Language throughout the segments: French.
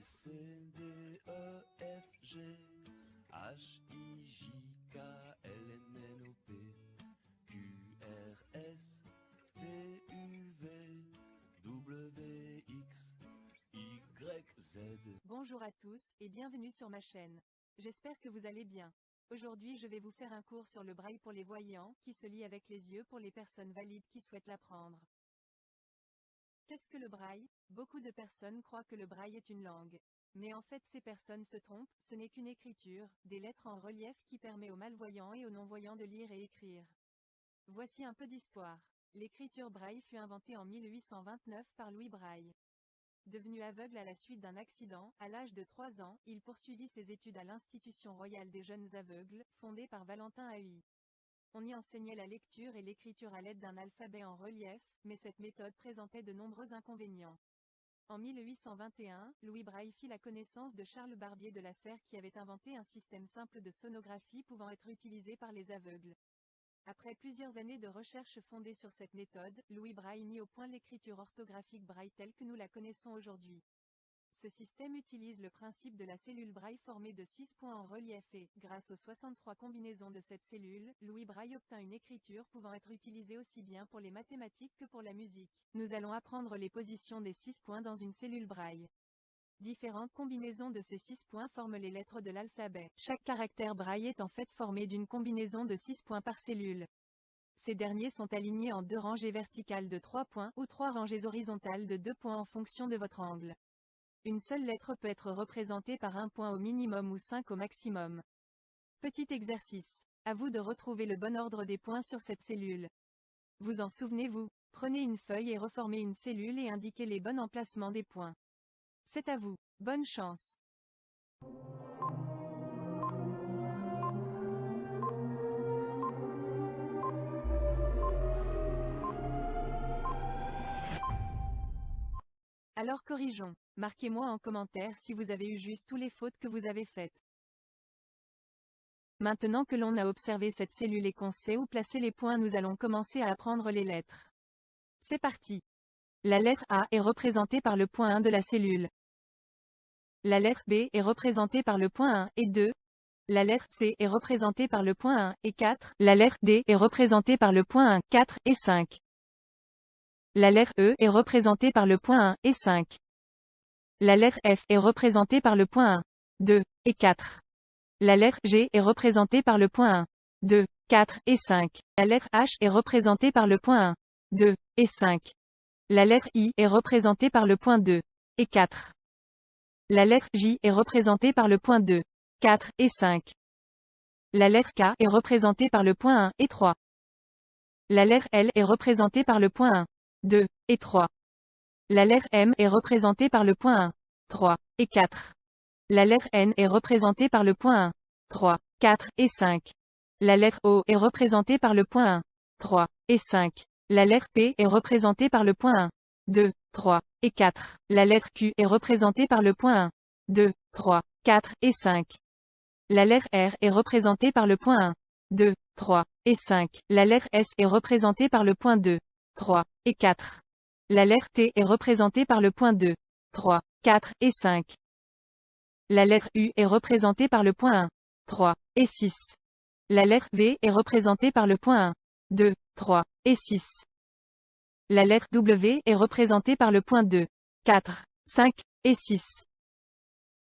C, D, E, F, G, H, I, J, K, L, M, N, O, P, Q, R, S, T, U, V, W, X, Y, Z. Bonjour à tous et bienvenue sur ma chaîne. J'espère que vous allez bien. Aujourd'hui je vais vous faire un cours sur le braille pour les voyants, qui se lit avec les yeux pour les personnes valides qui souhaitent l'apprendre. Qu'est-ce que le braille? Beaucoup de personnes croient que le braille est une langue. Mais en fait ces personnes se trompent, ce n'est qu'une écriture, des lettres en relief qui permet aux malvoyants et aux non-voyants de lire et écrire. Voici un peu d'histoire. L'écriture braille fut inventée en 1829 par Louis Braille. Devenu aveugle à la suite d'un accident, à l'âge de 3 ans, il poursuivit ses études à l'Institution royale des jeunes aveugles, fondée par Valentin Haüy. On y enseignait la lecture et l'écriture à l'aide d'un alphabet en relief, mais cette méthode présentait de nombreux inconvénients. En 1821, Louis Braille fit la connaissance de Charles Barbier de la Serre qui avait inventé un système simple de sonographie pouvant être utilisé par les aveugles. Après plusieurs années de recherche fondées sur cette méthode, Louis Braille mit au point l'écriture orthographique Braille telle que nous la connaissons aujourd'hui. Ce système utilise le principe de la cellule Braille formée de 6 points en relief et, grâce aux 63 combinaisons de cette cellule, Louis Braille obtint une écriture pouvant être utilisée aussi bien pour les mathématiques que pour la musique. Nous allons apprendre les positions des 6 points dans une cellule Braille. Différentes combinaisons de ces 6 points forment les lettres de l'alphabet. Chaque caractère Braille est en fait formé d'une combinaison de 6 points par cellule. Ces derniers sont alignés en 2 rangées verticales de 3 points ou 3 rangées horizontales de 2 points en fonction de votre angle. Une seule lettre peut être représentée par un point au minimum ou 5 au maximum. Petit exercice. À vous de retrouver le bon ordre des points sur cette cellule. Vous en souvenez-vous? Prenez une feuille et reformez une cellule et indiquez les bons emplacements des points. C'est à vous. Bonne chance. Alors corrigeons. Marquez-moi en commentaire si vous avez eu juste tous les fautes que vous avez faites. Maintenant que l'on a observé cette cellule et qu'on sait où placer les points, nous allons commencer à apprendre les lettres. C'est parti. La lettre A est représentée par le point 1 de la cellule. La lettre B est représentée par le point 1 et 2. La lettre C est représentée par le point 1 et 4. La lettre D est représentée par le point 1, 4 et 5. La lettre E est représentée par le point 1 et 5. La lettre F est représentée par le point 1, 2 et 4. La lettre G est représentée par le point 1, 2, 4 et 5. La lettre H est représentée par le point 1, 2 et 5. La lettre I est représentée par le point 2 et 4. La lettre J est représentée par le point 2, 4 et 5. La lettre K est représentée par le point 1 et 3. La lettre L est représentée par le point 1, 2 et 3. La lettre M est représentée par le point 1, 3 et 4. La lettre N est représentée par le point 1, 3, 4 et 5. La lettre O est représentée par le point 1, 3 et 5. La lettre P est représentée par le point 1, 2, 3 et 4. La lettre Q est représentée par le point 1, 2, 3, 4 et 5. La lettre R est représentée par le point 1, 2, 3 et 5. La lettre S est représentée par le point 2, 3 et 4. La lettre T est représentée par le point 2, 3, 4 et 5. La lettre U est représentée par le point 1, 3 et 6. La lettre V est représentée par le point 1, 2, 3 et 6. La lettre W est représentée par le point 2, 4, 5 et 6.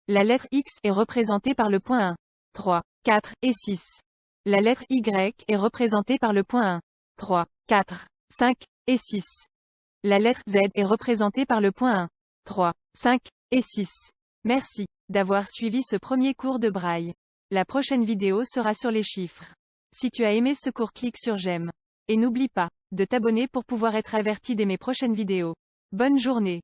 La lettre X est représentée par le point 1, 3, 4 et 6. La lettre Y est représentée par le point 1, 3, 4, 5 et 6. La lettre Z est représentée par le point 1, 3, 5 et 6. Merci d'avoir suivi ce premier cours de braille. La prochaine vidéo sera sur les chiffres. Si tu as aimé ce cours, clique sur j'aime. Et n'oublie pas de t'abonner pour pouvoir être averti de mes prochaines vidéos. Bonne journée.